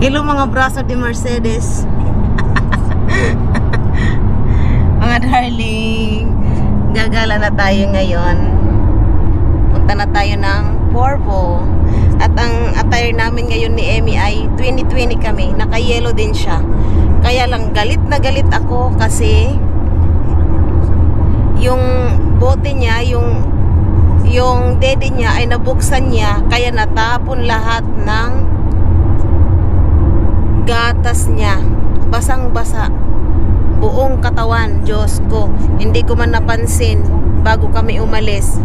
Hello mga braso de Mercedes. Mga darling, gagala na tayo ngayon. Punta na tayo ng Porvo. At ang attire namin ngayon ni Emmy ay 2020 kami. Naka-yellow din siya. Kaya lang galit na galit ako kasi yung bote niya, yung dede niya ay nabuksan niya, kaya natapon lahat ng gatas niya. Basang-basa. Buong katawan. Diyos ko. Hindi ko man napansin bago kami umalis.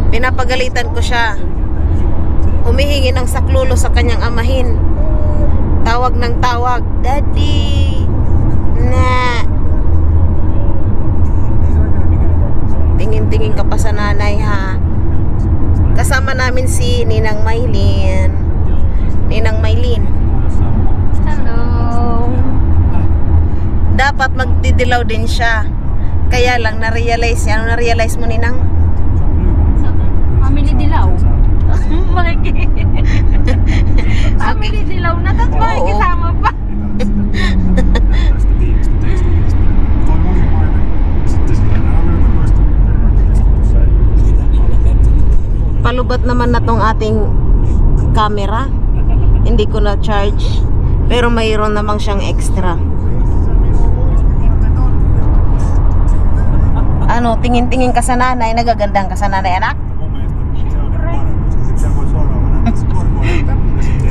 Pinapagalitan ko siya. Humihingi ng saklulo sa kanyang amahin. Tawag ng tawag. Daddy! Na! Tingin-tingin ka pa sa nanay, ha? Kasama namin si Ninang Maylin. Ninang Maylin. Hello. Dapat magdidilaw din siya. Kaya lang na-realize niya. Ano na-realize mo, Ninang? Family dilaw. Family dilaw na. Tapos makikisama pa. Palubat naman na tong ating camera. Hindi ko na charge. Pero mayroon namang siyang extra. Ano, tingin-tingin ka sa nanay. Nagagandang ka sa nanay, anak?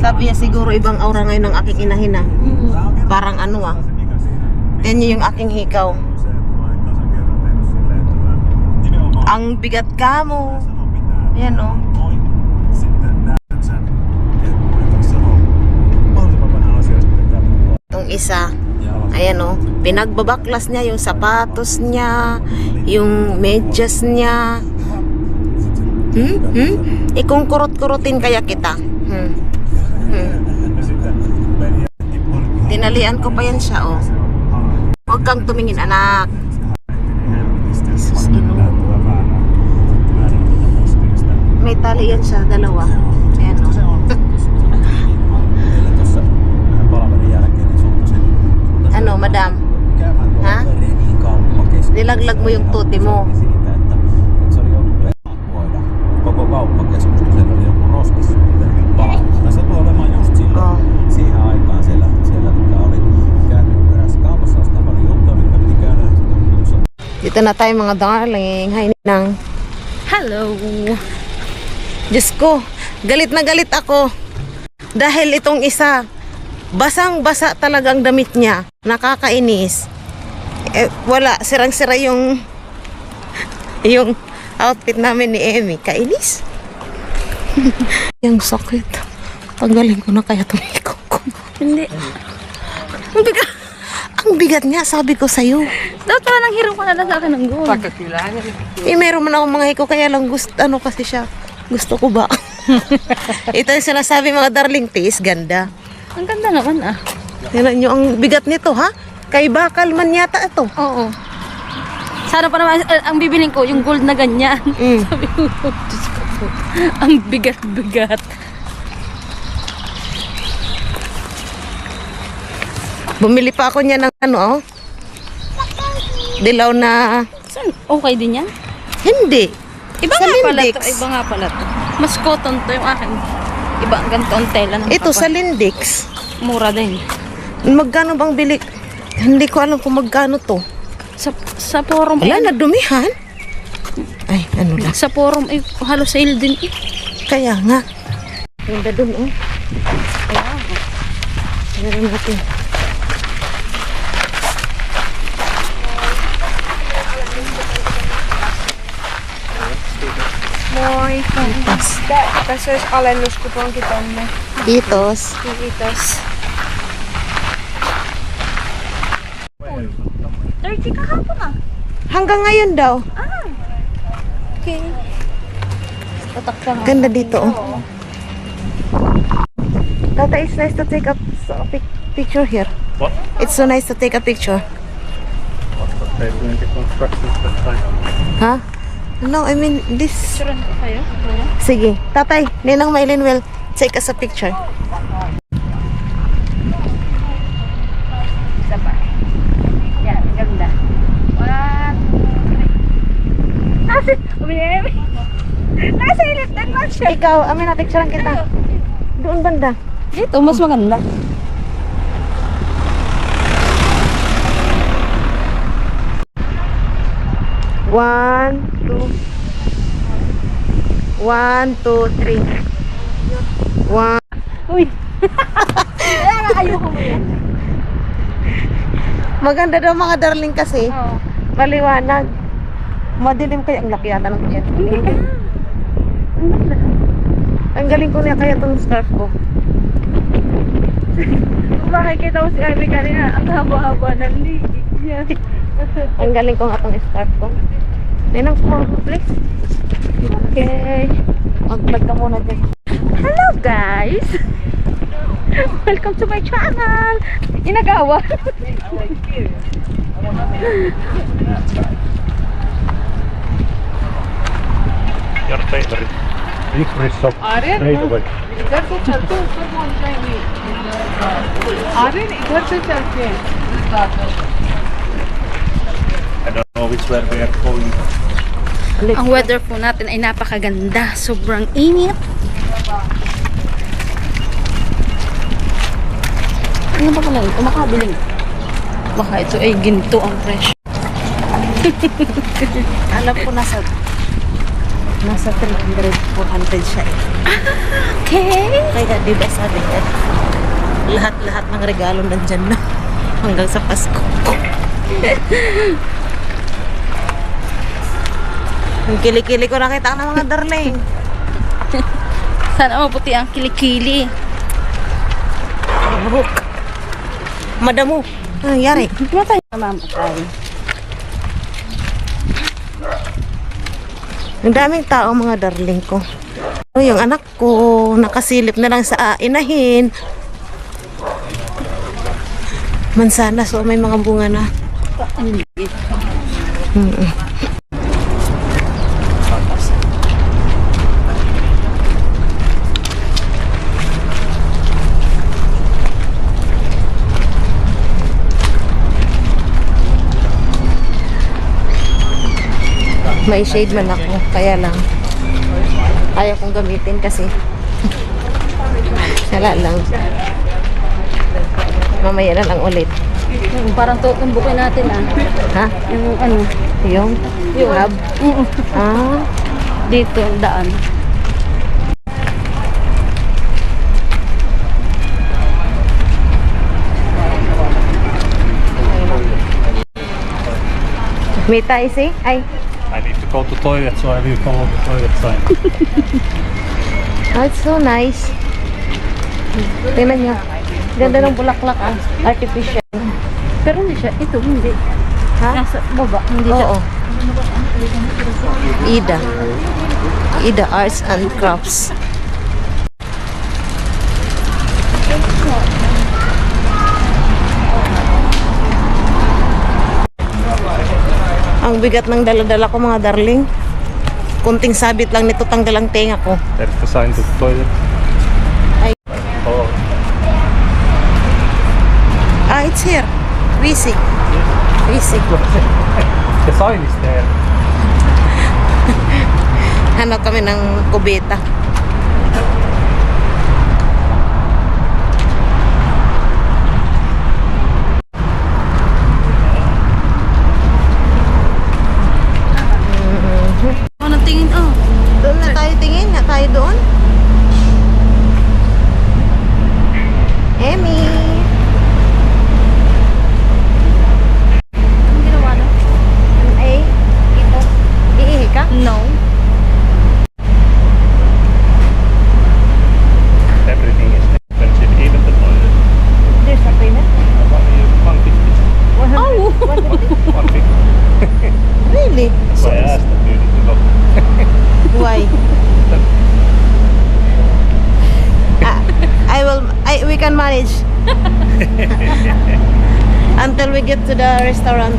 Sabi niya siguro ibang aura ngayon ng aking inahin, ah. Parang ano, ah. Yan yung aking hikaw. Ang bigat ka mo. Ayan, oh. Itong isa, ayan, oh. Pinagbabaklas niya yung sapatos niya, yung medyas niya. Ikungkurot-kurutin kaya kita. Tinalian ko pa yan siya, oh. Huwag kang tumingin, anak. May tali yan siya, dalawa. Ayan, oh. Ano, madam? Ha? Nilaglag mo yung tuti mo. Koko kauppakeskus, siellä oli joku roskis ja se tuo olemaan just silloin siihen aikaan siellä oli käynyt eräs kaupassa ostaa paljon juttuja, mitkä piti käydä. Dito na tayo mga darling. Hi, Ninang. Hello. Diyos ko, galit na galit ako. Dahil itong isa, basang-basa talagang damit niya. Nakakainis. Wala, sirang-sira yung outfit namin ni Emmy. Kainis. Yung sakit. Tanggalin ko na kaya tumiko ko. Hindi. Ang bigat niya, sabi ko sa'yo. Dapat pala nang hiro ka na lang sa akin ng gold. Meron man akong mga hiko, kaya lang gusto, ano kasi siya. Gusto ko ba? Ito yung sinasabi mga darling, taste ganda. Ang ganda naman, ah. Tingnan nyo ang bigat nito, ha? Kay bakal man yata ito. Oo. Sana pa naman, ang bibiling ko, yung gold na ganyan. Sabi ko, Diyos ko po. Ang bigat-bigat. Bumili pa ako niya ng ano, oh. Dilaw na... Saan? Okay din yan? Hindi. Iba Sa nga pala Lindex. to. Iba nga pala to. Mas cotton to yung akin. Iba ang ganito ang tela ng Ito papa. sa Lindex. Mura din. Magkano bang bili? Hindi ko alam kung magkano to. Sa forum. Wala, nadumihan. Ay, ano lang. Sa forum, halos sale din eh. Kaya nga. Ganda dun, oh. Tingnan natin. Moi. Tässä olisi alennuskuponki tonne. Kiitos. Kiitos. 30 kahapon ah. Hanggang ngayon daw. Okay. Tatak ka nga. Ganda dito, oh. Tata, it's nice to take a picture here. What? It's so nice to take a picture. What's the tape going to construct this time? Ha? No, I mean this. Picturean ko kayo. Sige. Tatay, Ninang Maylin will take us a picture. Isa pa. Yan, ang ganda. What? Nasa ilit din lang siya. Ikaw, amin na picturean kita. Doon banda. Dito, mas maganda. One, two, three. One. Uy! Kaya nga ayoko mo yan. Maganda daw mga darling kasi. Oo. Maliwanag. Madilim kaya ang laki yata ng yan. Ang galing ko na kaya itong scarf ko. Kung makikita mo si Ivy kanina, ang haba-haba ng ligi niya. Ang galing ko nga itong scarf ko. Tinang ko, please. Okay. Mag-vlog ka muna dyan. Hello guys! Welcome to my channel! Inagawa! Your favorite. Licorice shop. Straight away. इधर से चलते ऊपर पहुंच जाएंगे आर्यन इधर से चलते हैं I don't know which way we are going. Ang weather po natin ay napakaganda. Sobrang init. Ano ba pala ito? Makabiling. Baka ito ay ginto ang presyo. Alam ko nasa 300, 400 siya eh. Okay. Kaya di ba sabi niya, lahat-lahat ng regalo nandyan na hanggang sa Pasko. Yung kilikili ko nakita ng mga darling. Sana maputi ang kilikili. Mahuk. Madamo. Ano nangyari? Matay na mamatay. Ang daming tao mga darling ko. O, yung anak ko, nakasilip na lang sa inahin. Mansana, so may mga bunga na. Ang liit. May shade man ako, kaya lang ayaw kong gamitin kasi wala lang. Mamaya na lang ulit. Parang tutumbukin natin ah. Ha? Yung ano. Yung hub? Ah, Dito ang daan. may taisi? Ay, I need to go to toilet, so I will follow the toilet sign. oh, it's so nice. Tingnan nyo. Ganda ng bulaklak ah. Artificial. Pero hindi siya. Ito hindi. Ha? Nasa baba. Hindi siya. Oo. Ida. Ida Arts and Crafts. Ang bigat ng dala-dala ko mga darling. Kunting sabit lang nito, tanggal ang tenga ko. There's the sign to the toilet. Ay. Oh, Ah, it's here. Wisi. Wisi. the sign is there. Hanap kami ng kubeta. Ano tingin? Oh. Doon na tayo tingin. Na tayo doon. Emmy. Anong ginawa na? Ay, ito. Iihi ka? No. Everything is expensive, even the toilet. There's a payment. 150. 100. Oh! 150. Really? So I asked them, do you need to go? Why? We can manage. Until we get to the restaurant.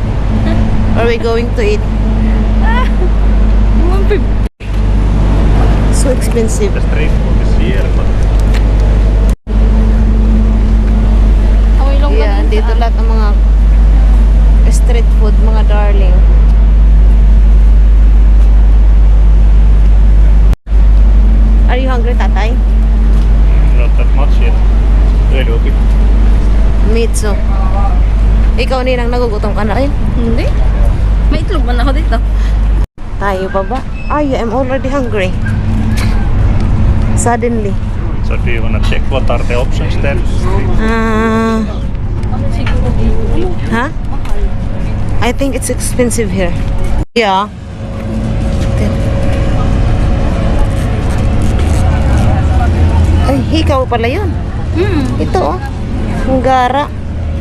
Or we going to eat. 150. So expensive. The street food is here, but Nandito lahat ng mga street food, mga darling. Are you hungry, tatay? Not that much yet. Ready, okay. Mitsu. Ikaw, Ninang, nagugutom ka na rin? Hindi. May itlog man ako dito. Tayo pa ba? Ay, I'm already hungry. Suddenly. So do you wanna check what are the options there? Siguro dito. Huh? I think it's expensive here. Yeah. Ay, hikaw pala yun. Ito oh. Ang gara.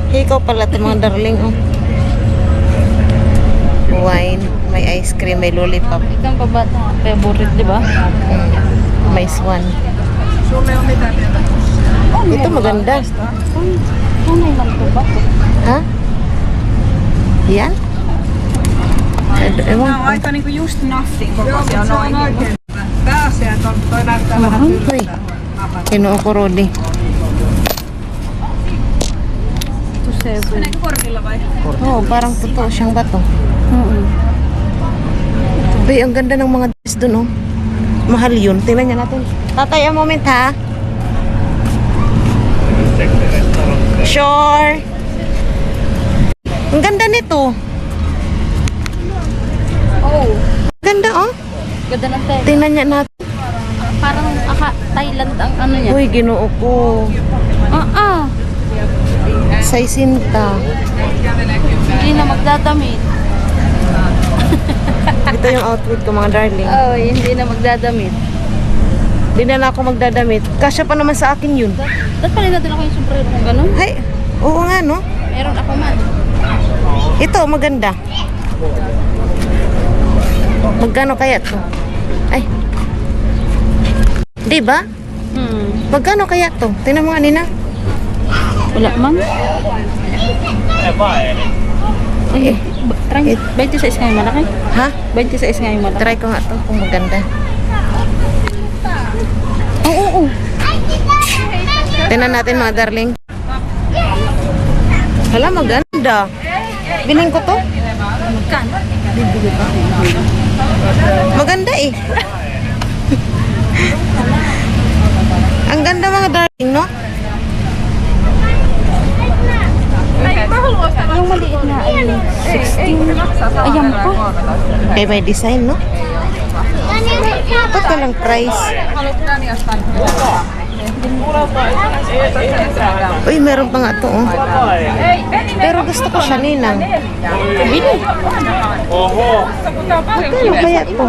Hikaw pala ito mga darling oh. Wine, may ice cream, may lollipop. Itong pabata. Favorite, di ba? May swan. Ito maganda. Tunay man ito ba? Ha? Yan? Ewan ko. Aika niinku just nothing kokoisia noin. Pääasiat on, toi näyttää vähän Uy, tylsältä. kinuha ko Rodi. Ito seven. Meneekö korvilla vai? Oo, parang totoo siyang bato. Uy, ang ganda ng mga dress dun oh. Mahal yun. Tingnan niya natin. Tatay, a moment ha. Check the restaurant there. Sure. Ang ganda nito. Oh. Ganda oh. Ganda ng tayo. Tingnan niya natin. Parang Thailand ang ano niya. Uy, ginoo ko. Say sinta. Hindi na magdadamit. Ito yung outfit ko mga darling. Oh, hindi na magdadamit. Hindi na ako magdadamit. Kasya pa naman sa akin yun. Dapat pala natin ako yung sombrero kung ganun. Hay, oo nga no. Meron ako man. Ito, maganda. Magkano kaya to? Ay. Di ba? Magkano kaya to? Tingnan mo nga, Nina. Wala man. Eh, Try. 26 nga yung malaki. ha? 26 nga yung malaki. Try ko nga to kung maganda. Oo. Tingnan natin mga darling. Hala, maganda. Biling ko to. Magkano? Maganda eh. Ang ganda mga darling, no? Yung maliit na ay 16. Ayan pa. Kaya may design, no? Ba't walang price? Uy, meron pa nga to, oh. Pero gusto ko siya, Ninang. Bili. Ano kaya to?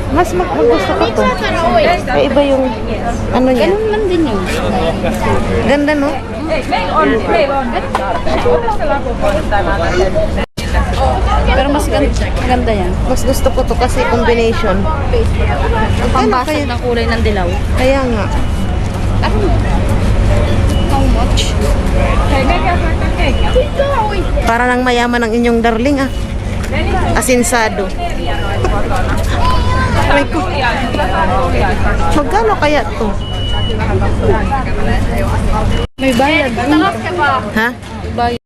Mas gusto ko to. Kaya iba yung ano niya. Ganun lang din yun. Ganda, no? Pero mas maganda yan. Mas gusto ko to kasi combination. Ang pambasag ng kulay ng dilaw. Kaya nga. How much? Para nang mayaman ang inyong darling, ah. Asinsado. Aray ko. Magkano kaya to? May bayad. Ha? Bayad.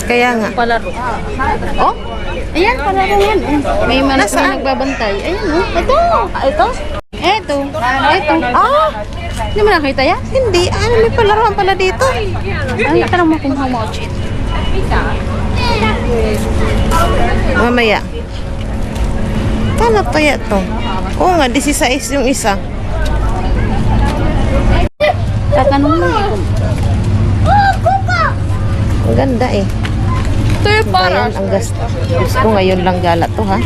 Kaya nga. Palaro. Oh? Ayan, palaro yan. May Nasaan? nagbabantay. Ayan, oh. Ito. Ito? Ito. Ah! Hindi mo nakita yan? Hindi. Ano, may palaruan pala dito. Ano, tanong mo kung how much it. Mamaya. Paano kaya to? Oo nga, 16 yung isa. Tatanong mo eh. Ang ganda eh. Ito yung Bayan, ang gastos. Gusto ko ngayon lang gala to, ha?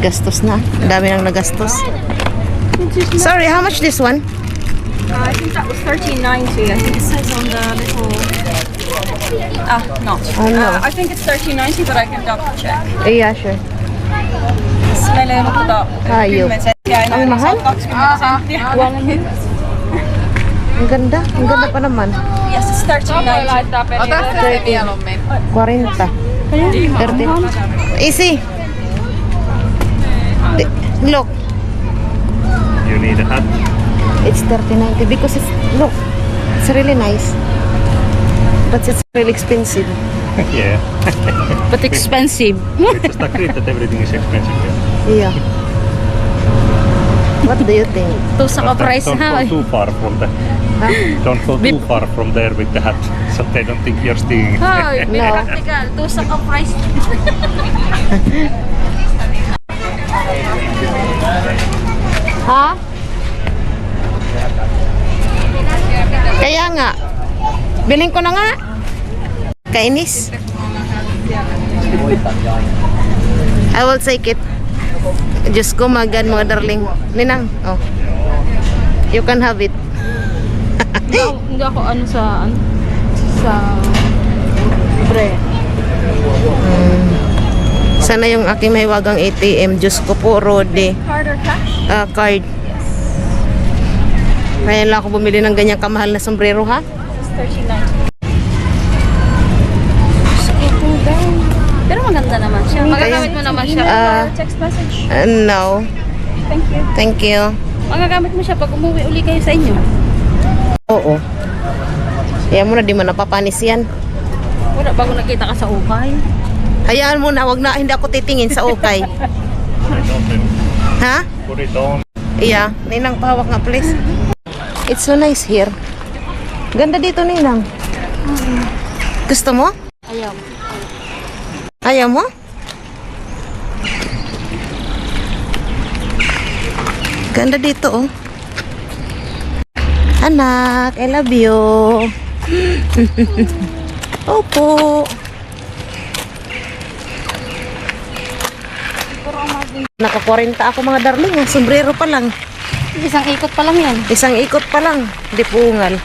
Gastos na. Ang dami nang nagastos. Sorry, how much this one? I think that was 13.90. I think it says on the little. Not. Oh, no. I think it's 13.90, but I can double check. Yeah, sure. Meillä ei ollut Hayop. 10 senttiä enää, Ang niin mahal? se on 20 senttiä. Ang ganda. Ang ganda pa naman. Yes, it's 13.90. Ota se mieluummin. 40. 30. Easy. Look. You need a hat. It's 30.90 because it's, look, it's really nice. But it's really expensive. Yeah. But expensive. We just agreed that everything is expensive here. Yeah. What do you think? Tusok ka price Don't ha. go too far from the. Don't go too far from there with the hat, so they don't think you're stealing. Hoy, No. practical. Tusok ka price. Ha? Kaya nga. Biling ko na nga. Kainis. I will take it. Diyos ko, magan mga darling. Ninang, oh. You can have it. Hindi ako ano sa bre. Sana yung aking may wagang ATM. Diyos ko po, Rode. Card or cash? Card. Kaya lang ako bumili ng ganyang kamahal na sombrero, ha? It's 39. Pero maganda naman siya. Magagamit mo naman siya. Text message. No. Thank you. Thank you. Magagamit mo siya pag umuwi uli kayo sa inyo. Oo. Kaya mo na, di mo napapanis yan. Wala bago nakita ka sa ukay. Hayaan mo na, wag na, hindi ako titingin sa ukay. Put it on then. Ha? Put it on. Iya, Ninang, pahawak nga please. It's so nice here. Ganda dito, Ninang. Gusto mo? Ayaw. Ayaw mo? Ganda dito, oh. Anak, I love you. Opo. Naka-40 ako mga darling, ah. Sombrero pa lang. Isang ikot pa lang yan. Isang ikot pa lang. Di pungal.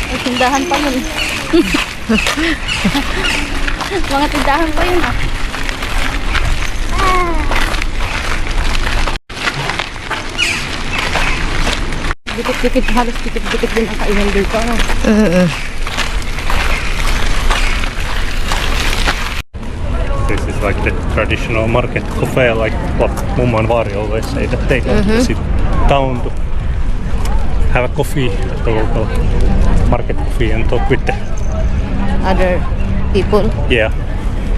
May tindahan pa yun. Mga tindahan pa yun ah. Dikit-dikit, halos dikit-dikit din ang kainan dito. Ano? This is like the traditional market cafe, like what Mumma and Vari always say, that they go to sit down to have a coffee at the local market coffee and talk with the, Other people. yeah,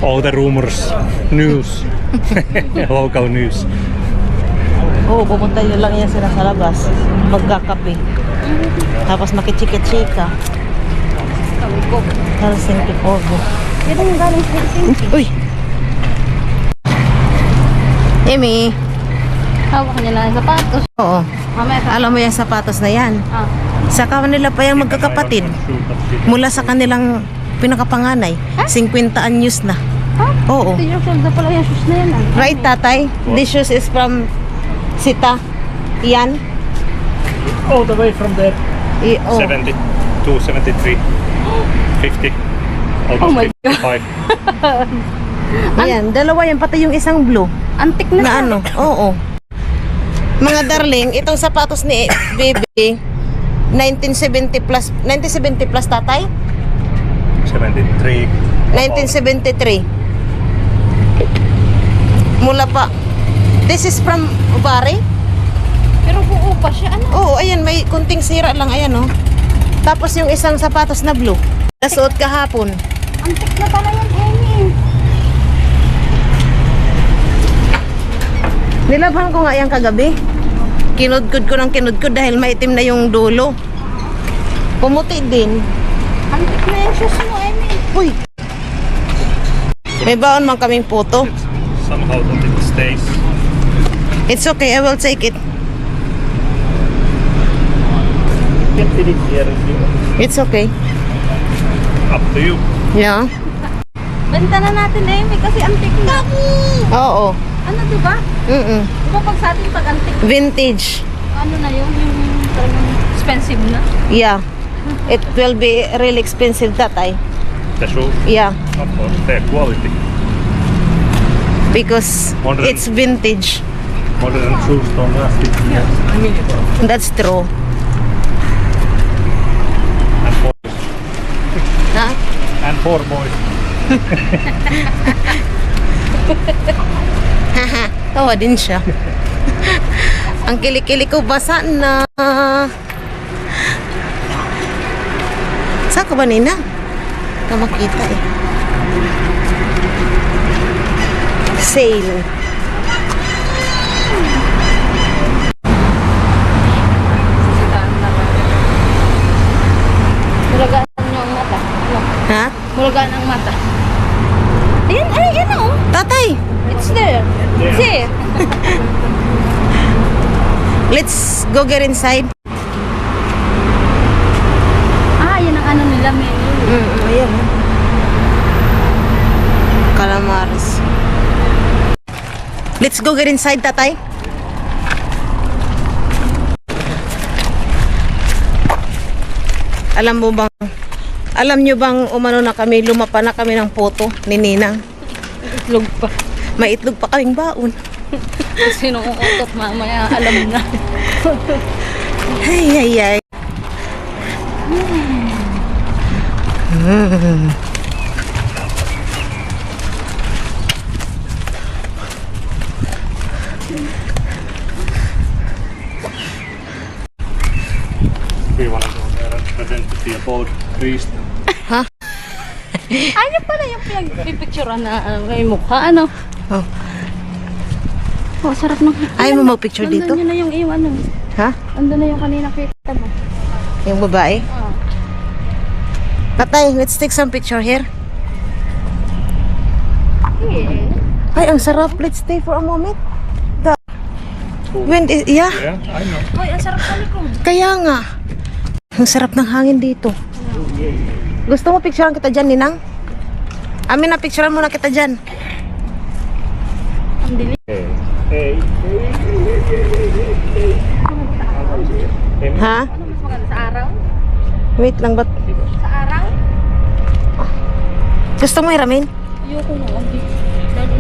all the rumors, news, local news. Oo, pupunta yun lang yan sila sa labas. Magkakape. Tapos makichika-chika. Kawiko. Helsinki Porto. Yan ang galing sa Helsinki. Uy! Amy! Hawak niya lang ang sapatos. Oo. Mamaya pa. Alam mo yung sapatos na yan. Ah. Sa kanila pa yung magkakapatid. Mula sa kanilang pinakapanganay. 50 anyos na. Ha? Oo. Ito yung shoulder pala yung shoes na yan ah. Right, tatay? This shoes is from Sita. Yan. All the way from there. Oh. 72, 73, 50, almost Oh my 55. Ayan, dalawa yan. Pati yung isang blue. Antik na Na siya. ano? Oo. Mga darling, itong sapatos ni baby, 1970 plus, 1970 plus tatay? 73. 1973. Mula pa. This is from Bari? Pero buo pa siya. Ano? Oo, ayan, may kunting sira lang, ayan oh. Tapos yung isang sapatos na blue. Nasuot kahapon. Antik na pala yan, Amy. Nilabhan ko nga yan kagabi. Kinudkod ko ng kinudkod dahil maitim na yung dulo. Pumuti din. Antik na yung shoes mo, Amy. Uy! May baon man kaming photo. Somehow that it stays. It's okay, I will take it. Get it here if you want. It's okay. Up to you. Yeah. Benta na natin, Amy, kasi antik na. Oo. Ano, diba? Diba pag sa atin pag antik, Vintage. ano na yun? Yung talagang expensive na. Yeah. It will be really expensive tatay. The shoes, Yeah. of course, their quality. Because Modern. it's vintage. Modern shoes don't last 50 years. That's true. And boys. Ha? And for boys. Tawa din siya. Ang kilikili ko basa na. Saan ka ba, Nina? Hindi ka makita eh. Sale. Mulagaan niyo ang mata. Ano? Ha? Mulagaan ang mata. Ayan, ay, yan oh. Tatay, It's there. See? let's go get inside. Ah, yan ang ano nila, menu. Ayan. Calamares. Let's go get inside, tatay. Alam nyo bang umano na kami, lumapa na kami ng photo ni Ninang. Itlog pa. May itlog pa kaming baon. Sino kung utot mamaya, alam na. Ay, ay, ay. We wanna go there and pretend to be a boat priest. Ano pala yung pinagpipicturean na may mukha, ano? Oh. Oh, sarap ng... Ayaw mo magpicture dito? Nandun yun na yung iyong ano. Ha? Nandun na yung kanina kita mo. Yung babae? Ah. Tatay, let's take some picture here. Yeah. Ay, ang sarap. Let's stay for a moment. The wind is, yeah. Yeah, I know. Hoy, ang sarap sa likod. Kaya nga. Ang sarap ng hangin dito. Gusto mo picturean kita dyan, Ninang? Amin na, picturean muna kita dyan. Ang dilim. Hey. Ha? Ano mas maganda sa araw? Wait lang, ba't? Sa araw? Gusto mo hiramin? Ayoko na. Lalo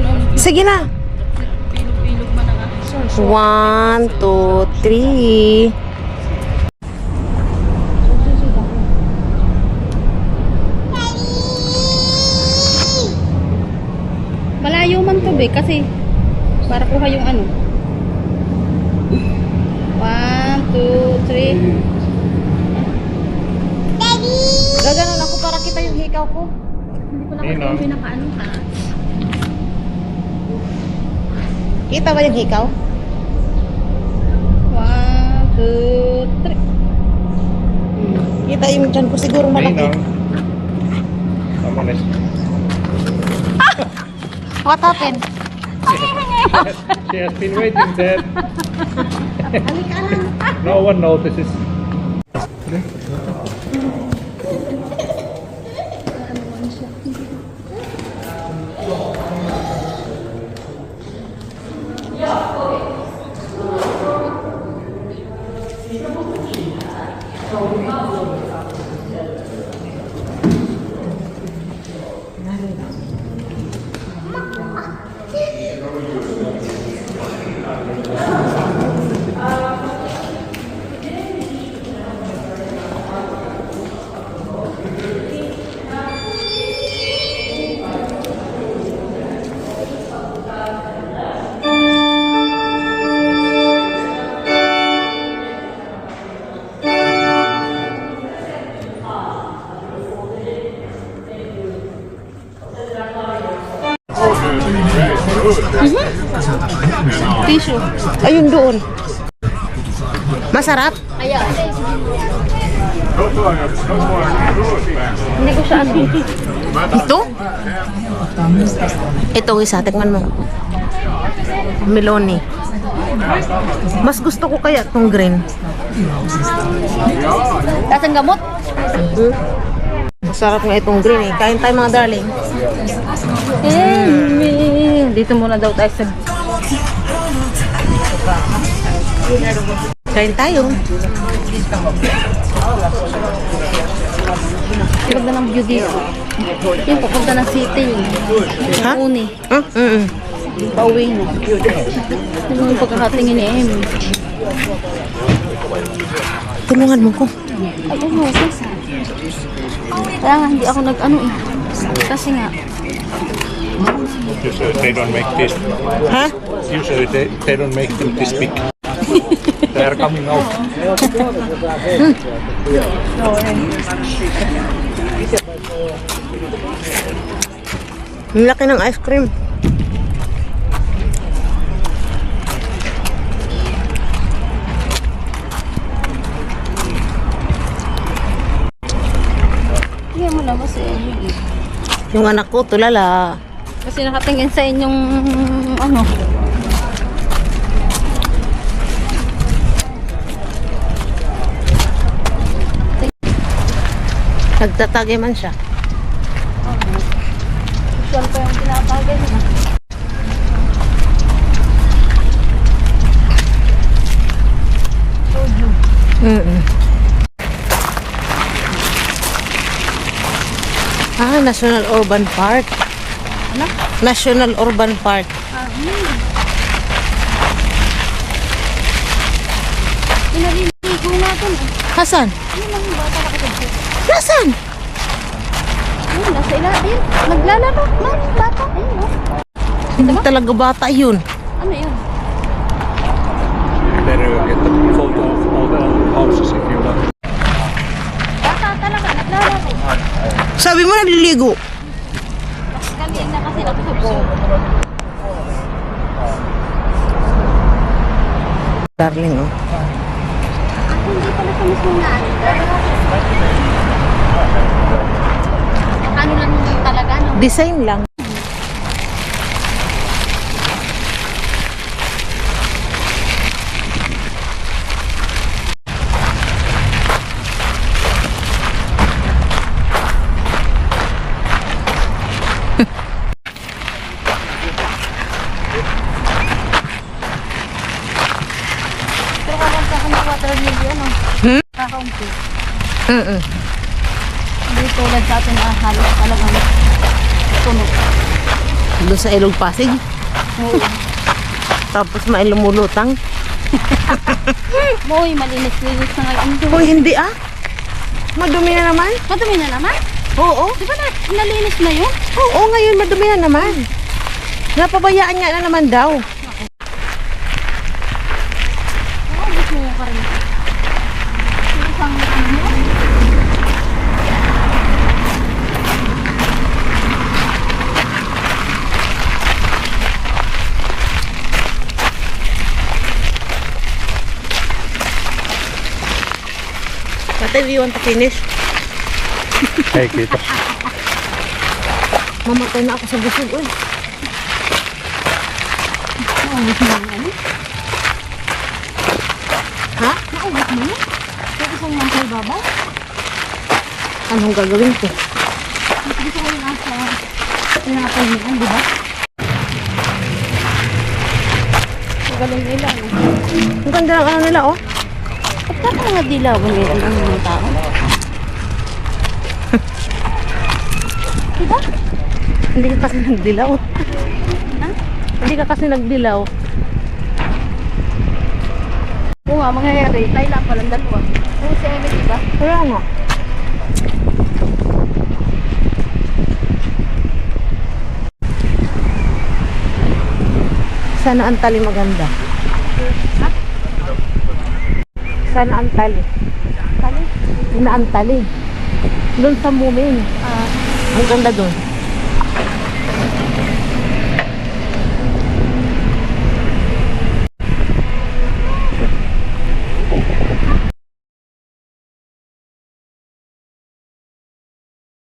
na ang Sige na. bilog-bilog man ang aso. 1, 2, 3. Malayo man to, be, kasi para kuha yung ano. 1, 2, 3. Gaganon ako para kita yung hikaw ko. Hindi ko na kasi Nino. yung pinakaano ha. Kita ba yung hikaw? 1, 2, 3. Kita yung dyan ko siguro malaki. Come on, What happened? she has been waiting there. No one notices. Tissue. Ayun doon. Masarap? Ayan. Hindi ko siya ano. Ito? Ito isa, tikman mo. Meloni. Mas gusto ko kaya itong green. Lasang gamot? Masarap nga itong green eh. Kain tayo mga darling. Dito muna daw tayo sa... Kain tayo. Huwag na ng view dito. Yung papunta ng city yun. Ha? Uni. Huh? Pauwi na. Yung pagkakatingin ni Amy. Tulungan mo ko. Ay, ano? Kaya nga hindi ako nag-ano eh. Kasi nga, Usually they don't make this. Ha? Usually they don't make them this big. They are coming out. Ang laki ng ice cream. Tingnan mo naman si Emily. Yung anak ko, tulala. Kasi nakatingin sa inyong ano. Nagtatagay man siya. Usual pa yung tinatagay nila. Ah, National Urban Park. Ano? National Urban Park. Pinaliligo natin. Hasan? Ano lang yung bata nakatagpit? Nasaan? Ayun, nasa ilalim. Naglalaro. Man, bata. Ayun, oh. Hindi talaga bata yun. Ano yun? There you get the photo of all the houses if you want. Bata talaga, naglalaro. Sabi mo nagliligo. Kanina kasi nagsubo. Darling, oh. Hindi pala sa mismo na ano. Ano lang yung talaga, no? Design lang. Pero kapag sa kanya 4 million, no? Kakaunti. Hindi tulad sa atin na halos talagang puno. Doon sa Ilog Pasig. Oo. Tapos may lumulutang. Moy, malinis-linis na ngayon. Hoy, hindi ah. Madumi na naman. Madumi na naman? Oo. Di ba nalinis na yun? Oo, ngayon madumi na naman. Napabayaan niya na naman daw. Oo, gusto mo ka rin. Isang ano? Ate, do you want to finish? Hey, kiitos. Mamatay na ako sa busog. Uy. Naubos mo yung ano? Ha? Naubos mo yun? Yung isang nasa ibabaw? Anong gagawin ko? Gusto ko yung nasa pinakapalingan, di ba? Magaling nila, no? Ang ganda ng ano nila, oh. Ba't ka mga dilawan ngayon ang mga tao? Diba? Hindi ka kasi nagdilaw. Ha? Hindi ka kasi nagdilaw. Oo nga, mangyayari. Tayo lang palang dalawa. Oo, si Eme, diba? Kaya nga. Sana ang tali maganda. Sana ang tali. Tali? Na ang tali. Doon sa Mumin. Ang ganda doon.